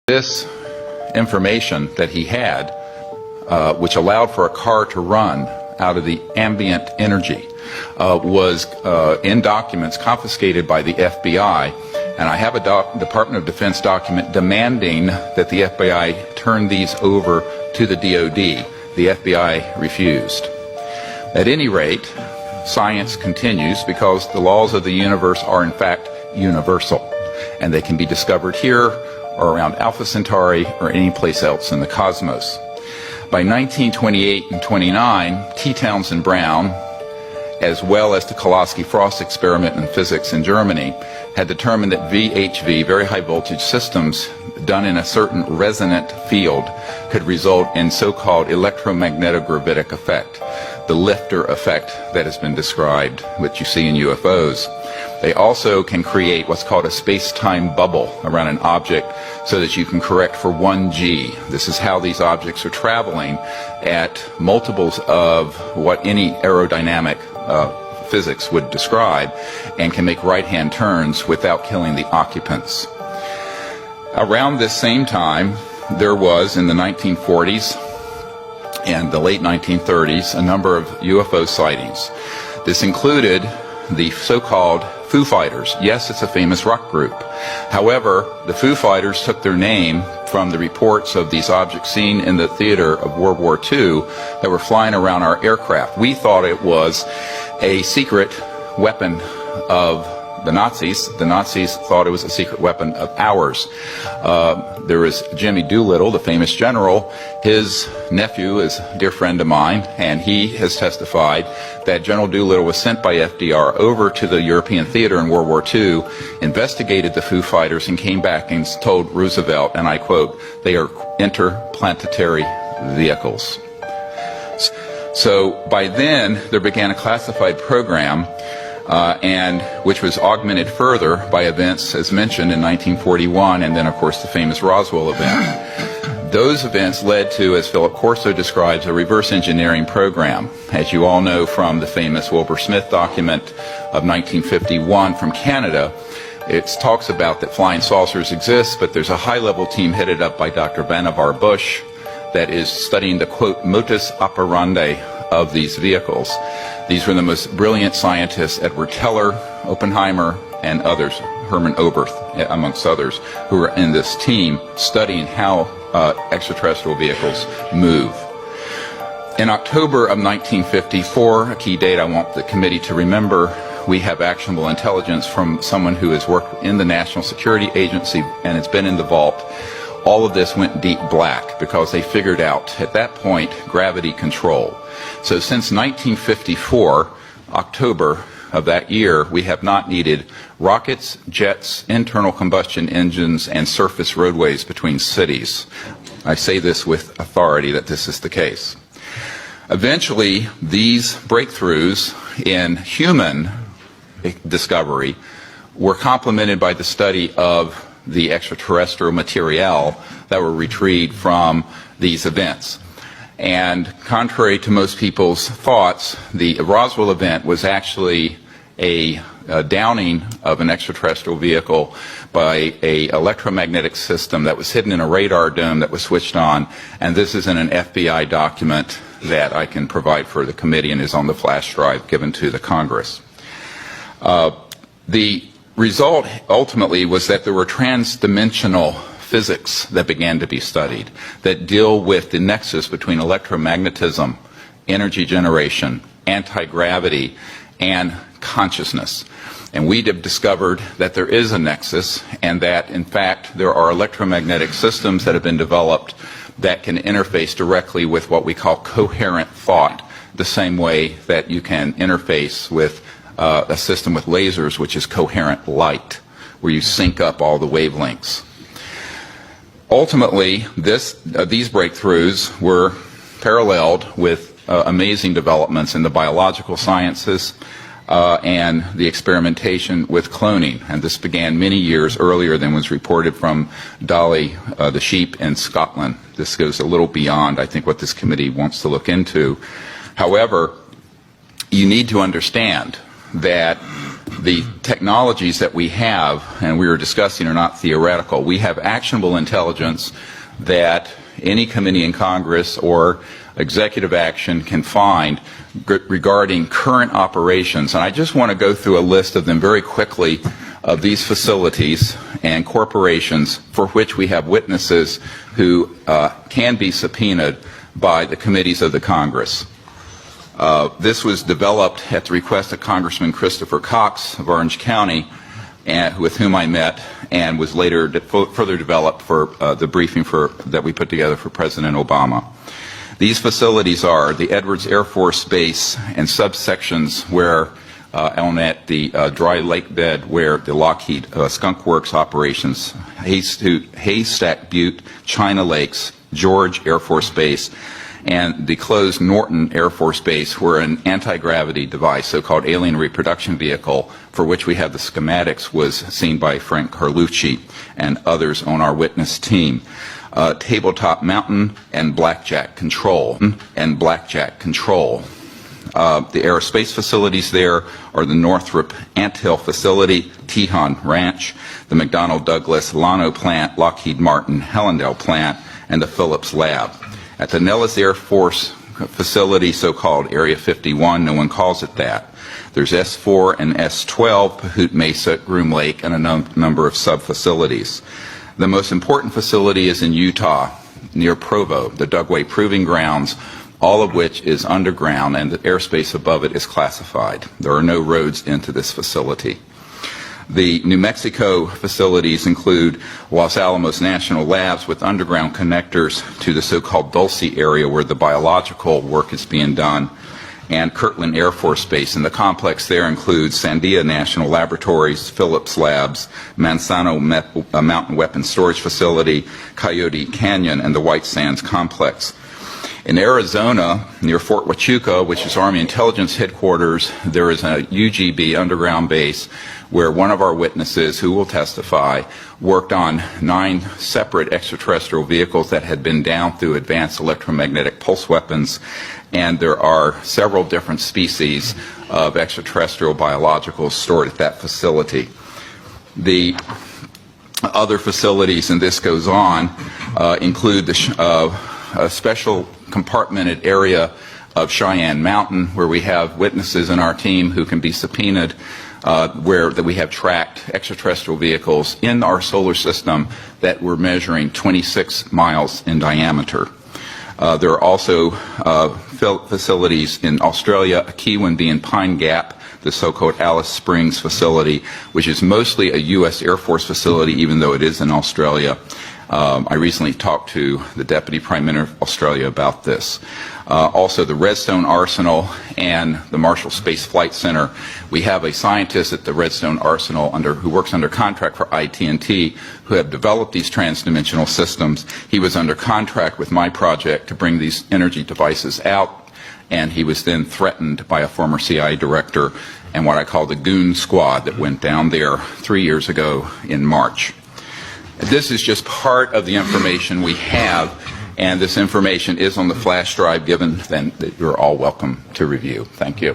This information that he had, which allowed for a car to run out of the ambient energy, was in documents confiscated by the FBI. And I have a Department of Defense document demanding that the FBI turn these over to the DoD. The FBI refused. At any rate, science continues because the laws of the universe are in fact universal, and they can be discovered here or around Alpha Centauri or any place else in the cosmos. By 1928 and 29, T. Townsend Brown, as well as the Kowalski-Frost experiment in physics in Germany, had determined that VHV, very high voltage systems, done in a certain resonant field could result in so-called electromagnetic-gravitic effect, the lifter effect that has been described, which you see in UFOs. They also can create what's called a space-time bubble around an object so that you can correct for 1G. This is how these objects are traveling at multiples of what any aerodynamic physics would describe, and can make right-hand turns without killing the occupants. Around this same time, there was, in the 1940s and the late 1930s, a number of UFO sightings. This included the so-called Foo Fighters. Yes, it's a famous rock group. However, the Foo Fighters took their name from the reports of these objects seen in the theater of World War II that were flying around our aircraft. We thought it was a secret weapon of the Nazis. The Nazis thought it was a secret weapon of ours. There was Jimmy Doolittle, the famous general. His nephew is a dear friend of mine, and he has testified that General Doolittle was sent by FDR over to the European theater in World War II, investigated the Foo Fighters, and came back and told Roosevelt, and I quote, "They are interplanetary vehicles." So by then, there began a classified program, and which was augmented further by events, as mentioned, in 1941, and then, of course, the famous Roswell event. Those events led to, as Philip Corso describes, a reverse engineering program. As you all know from the famous Wilbur Smith document of 1951 from Canada, it talks about that flying saucers exist, but there's a high-level team headed up by Dr. Vannevar Bush that is studying the, quote, modus operandi of these vehicles. These were the most brilliant scientists, Edward Teller, Oppenheimer, and others, Herman Oberth, amongst others, who were in this team studying how extraterrestrial vehicles move. In October of 1954, a key date I want the committee to remember, we have actionable intelligence from someone who has worked in the National Security Agency and it's been in the vault. All of this went deep black because they figured out at that point gravity control. So since 1954, October of that year, we have not needed rockets, jets, internal combustion engines, and surface roadways between cities. I say this with authority that this is the case. Eventually, these breakthroughs in human discovery were complemented by the study of the extraterrestrial material that were retrieved from these events. And contrary to most people's thoughts, the Roswell event was actually a downing of an extraterrestrial vehicle by an electromagnetic system that was hidden in a radar dome that was switched on. And this is in an FBI document that I can provide for the committee and is on the flash drive given to the Congress. The result ultimately was that there were trans-dimensional physics that began to be studied that deal with the nexus between electromagnetism, energy generation, anti-gravity, and consciousness. And we have discovered that there is a nexus and that, in fact, there are electromagnetic systems that have been developed that can interface directly with what we call coherent thought, the same way that you can interface with a system with lasers, which is coherent light, where you sync up all the wavelengths. Ultimately, these breakthroughs were paralleled with amazing developments in the biological sciences and the experimentation with cloning. And this began many years earlier than was reported from Dolly the sheep in Scotland. This goes a little beyond, I think, what this committee wants to look into. However, you need to understand that the technologies that we have, and we were discussing, are not theoretical. We have actionable intelligence that any committee in Congress or executive action can find regarding current operations. And I just want to go through a list of them very quickly, of these facilities and corporations for which we have witnesses who can be subpoenaed by the committees of the Congress. This was developed at the request of Congressman Christopher Cox of Orange County, with whom I met, and was later further developed for the briefing that we put together for President Obama. These facilities are the Edwards Air Force Base and subsections where at the dry lake bed where the Lockheed Skunk Works operations, Haystack Butte, China Lakes, George Air Force Base, and the closed Norton Air Force Base, where an anti-gravity device, so-called alien reproduction vehicle, for which we have the schematics, was seen by Frank Carlucci and others on our witness team. Tabletop Mountain and Blackjack Control. The aerospace facilities there are the Northrop Anthill Facility, Tejon Ranch, the McDonnell Douglas Llano Plant, Lockheed Martin Helendale Plant, and the Phillips Lab. At the Nellis Air Force Facility, so-called Area 51, no one calls it that. There's S4 and S12, Pahut Mesa, Groom Lake, and a number of sub-facilities. The most important facility is in Utah, near Provo, the Dugway Proving Grounds, all of which is underground, and the airspace above it is classified. There are no roads into this facility. The New Mexico facilities include Los Alamos National Labs with underground connectors to the so-called Dulce area where the biological work is being done, and Kirtland Air Force Base. And the complex there includes Sandia National Laboratories, Phillips Labs, Manzano Mountain Weapons Storage Facility, Coyote Canyon, and the White Sands Complex. In Arizona, near Fort Huachuca, which is Army Intelligence Headquarters, there is a UGB underground base where one of our witnesses, who will testify, worked on 9 separate extraterrestrial vehicles that had been down through advanced electromagnetic pulse weapons, and there are several different species of extraterrestrial biologicals stored at that facility. The other facilities, and this goes on, include a special compartmented area of Cheyenne Mountain, where we have witnesses in our team who can be subpoenaed, where we have tracked extraterrestrial vehicles in our solar system that were measuring 26 miles in diameter. There are also facilities in Australia, a key one being Pine Gap, the so-called Alice Springs facility, which is mostly a U.S. Air Force facility, even though it is in Australia. I recently talked to the Deputy Prime Minister of Australia about this. Also, the Redstone Arsenal and the Marshall Space Flight Center. We have a scientist at the Redstone Arsenal who works under contract for IT&T, who have developed these transdimensional systems. He was under contract with my project to bring these energy devices out, and he was then threatened by a former CIA director and what I call the goon squad that went down there 3 years ago in March. This is just part of the information we have, and this information is on the flash drive given, then that you're all welcome to review. Thank you.